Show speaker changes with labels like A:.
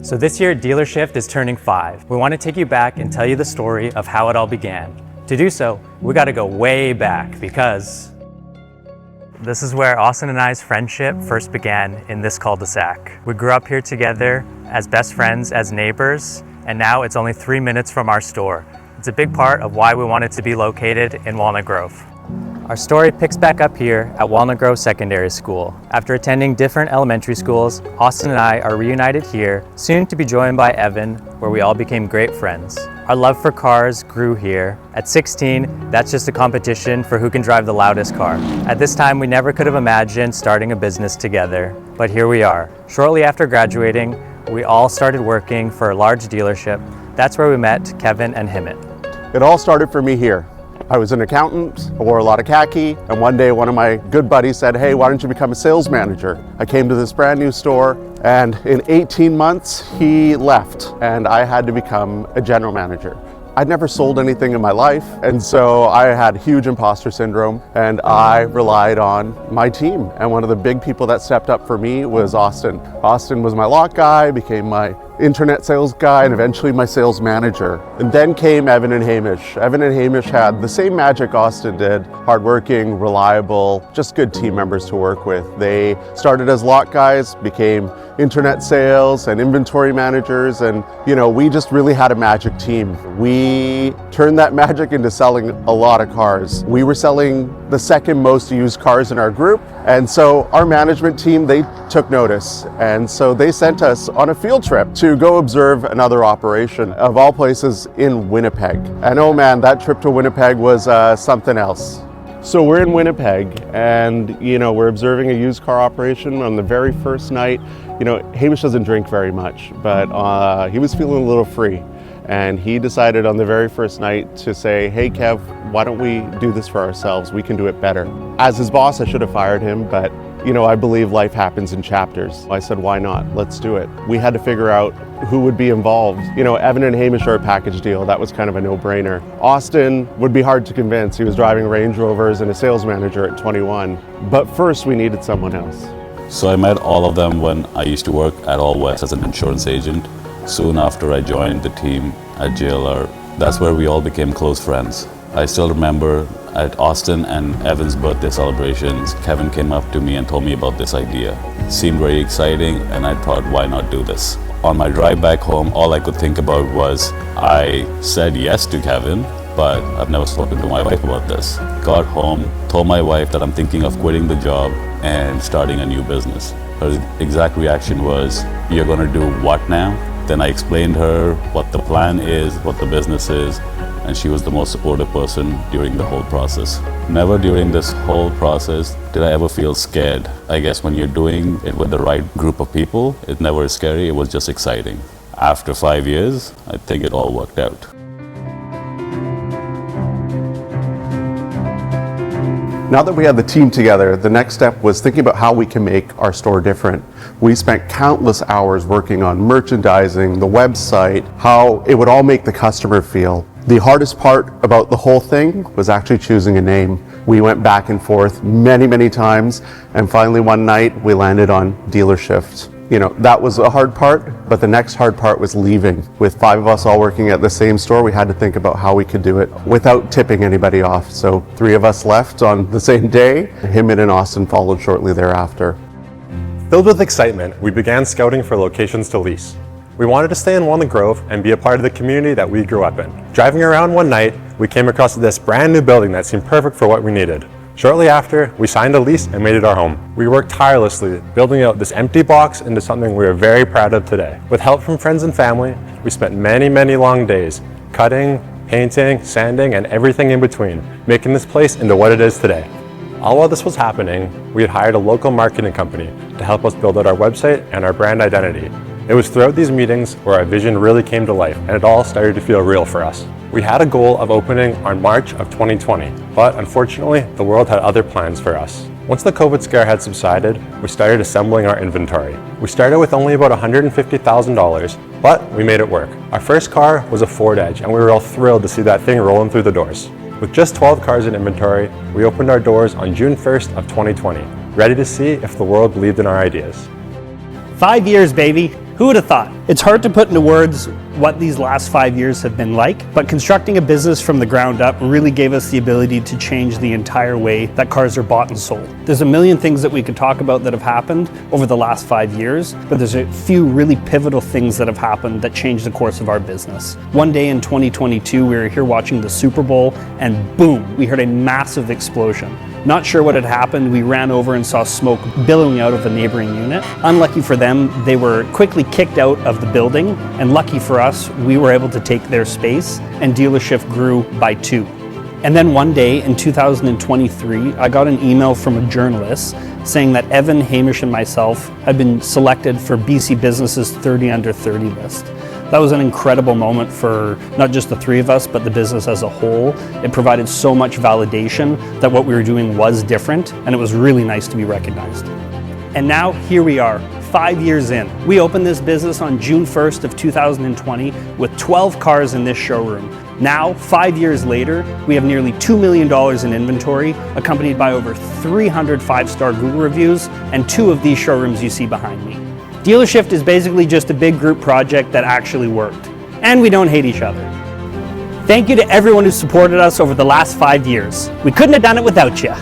A: So this year, DealerShift is turning 5. We want to take you back and tell you the story of how it all began. To do so, we got to go way back because this is where Austin and I's friendship first began in this cul-de-sac. We grew up here together as best friends, as neighbors, and now it's only 3 minutes from our store. It's a big part of why we wanted to be located in Walnut Grove. Our story picks back up here at Walnut Grove Secondary School. After attending different elementary schools, Austin and I are reunited here, soon to be joined by Evan, where we all became great friends. Our love for cars grew here. At 16, that's just a competition for who can drive the loudest car. At this time, we never could have imagined starting a business together, but here we are. Shortly after graduating, we all started working for a large dealership. That's where we met Kevin and Himmet.
B: It all started for me here. I was an accountant, I wore a lot of khaki, and one day one of my good buddies said, "Hey, why don't you become a sales manager?" I came to this brand new store, and in 18 months, he left, and I had to become a general manager. I'd never sold anything in my life, and so I had huge imposter syndrome, and I relied on my team. And one of the big people that stepped up for me was Austin. Austin was my lot guy, became my internet sales guy, and eventually my sales manager. And then came Evan and Hamish. Evan and Hamish had the same magic Austin did, hardworking, reliable, just good team members to work with. They started as lot guys, became internet sales and inventory managers, and we just really had a magic team. We turned that magic into selling a lot of cars. We were selling the second most used cars in our group, and so our management team, they took notice, and so they sent us on a field trip to go observe another operation, of all places in Winnipeg. And oh man, that trip to Winnipeg was something else. So we're in Winnipeg, and we're observing a used car operation on the very first night. Hamish doesn't drink very much, but he was feeling a little free. And he decided on the very first night to say, "Hey Kev, why don't we do this for ourselves? We can do it better." As his boss, I should have fired him, but I believe life happens in chapters. I said, why not? Let's do it. We had to figure out who would be involved. Evan and Hamish are a package deal. That was kind of a no-brainer. Austin would be hard to convince. He was driving Range Rovers and a sales manager at 21. But first, we needed someone else.
C: So I met all of them when I used to work at All West as an insurance agent. Soon after I joined the team at JLR, that's where we all became close friends. I still remember at Austin and Evan's birthday celebrations, Kevin came up to me and told me about this idea. It seemed very exciting, and I thought, why not do this? On my drive back home, all I could think about was I said yes to Kevin, but I've never spoken to my wife about this. Got home, told my wife that I'm thinking of quitting the job and starting a new business. Her exact reaction was, "You're gonna do what now?" Then I explained her what the plan is, what the business is, and she was the most supportive person during the whole process. Never during this whole process did I ever feel scared. I guess when you're doing it with the right group of people, it never is scary, it was just exciting. After 5 years, I think it all worked out.
B: Now that we had the team together, the next step was thinking about how we can make our store different. We spent countless hours working on merchandising, the website, how it would all make the customer feel. The hardest part about the whole thing was actually choosing a name. We went back and forth many times, and finally one night we landed on DealerShift. That was a hard part, but the next hard part was leaving. With 5 of us all working at the same store, we had to think about how we could do it without tipping anybody off. So 3 of us left on the same day. Himmet and Austin followed shortly thereafter.
D: Filled with excitement, we began scouting for locations to lease. We wanted to stay in Walnut Grove and be a part of the community that we grew up in. Driving around one night, we came across this brand new building that seemed perfect for what we needed. Shortly after, we signed a lease and made it our home. We worked tirelessly, building out this empty box into something we are very proud of today. With help from friends and family, we spent many long days cutting, painting, sanding, and everything in between, making this place into what it is today. All while this was happening, we had hired a local marketing company to help us build out our website and our brand identity. It was throughout these meetings where our vision really came to life, and it all started to feel real for us. We had a goal of opening on March of 2020, but unfortunately, the world had other plans for us. Once the COVID scare had subsided, we started assembling our inventory. We started with only about $150,000, but we made it work. Our first car was a Ford Edge, and we were all thrilled to see that thing rolling through the doors. With just 12 cars in inventory, we opened our doors on June 1st of 2020, ready to see if the world believed in our ideas.
E: 5 years, baby. Who would have thought? It's hard to put into words what these last 5 years have been like, but constructing a business from the ground up really gave us the ability to change the entire way that cars are bought and sold. There's a million things that we could talk about that have happened over the last 5 years, but there's a few really pivotal things that have happened that changed the course of our business. One day in 2022, we were here watching the Super Bowl, and boom, we heard a massive explosion. Not sure what had happened, we ran over and saw smoke billowing out of a neighboring unit. Unlucky for them, they were quickly kicked out of the building, and lucky for us, we were able to take their space, and DealerShift grew by 2. And then one day in 2023, I got an email from a journalist saying that Evan, Hamish, and myself had been selected for BC Business's 30 Under 30 list. That was an incredible moment for not just the 3 of us, but the business as a whole. It provided so much validation that what we were doing was different, and it was really nice to be recognized. And now here we are, 5 years in. We opened this business on June 1st of 2020 with 12 cars in this showroom. Now, 5 years later, we have nearly $2 million in inventory, accompanied by over 300 5-star Google reviews, and 2 of these showrooms you see behind me. DealerShift is basically just a big group project that actually worked. And we don't hate each other. Thank you to everyone who supported us over the last 5 years. We couldn't have done it without you.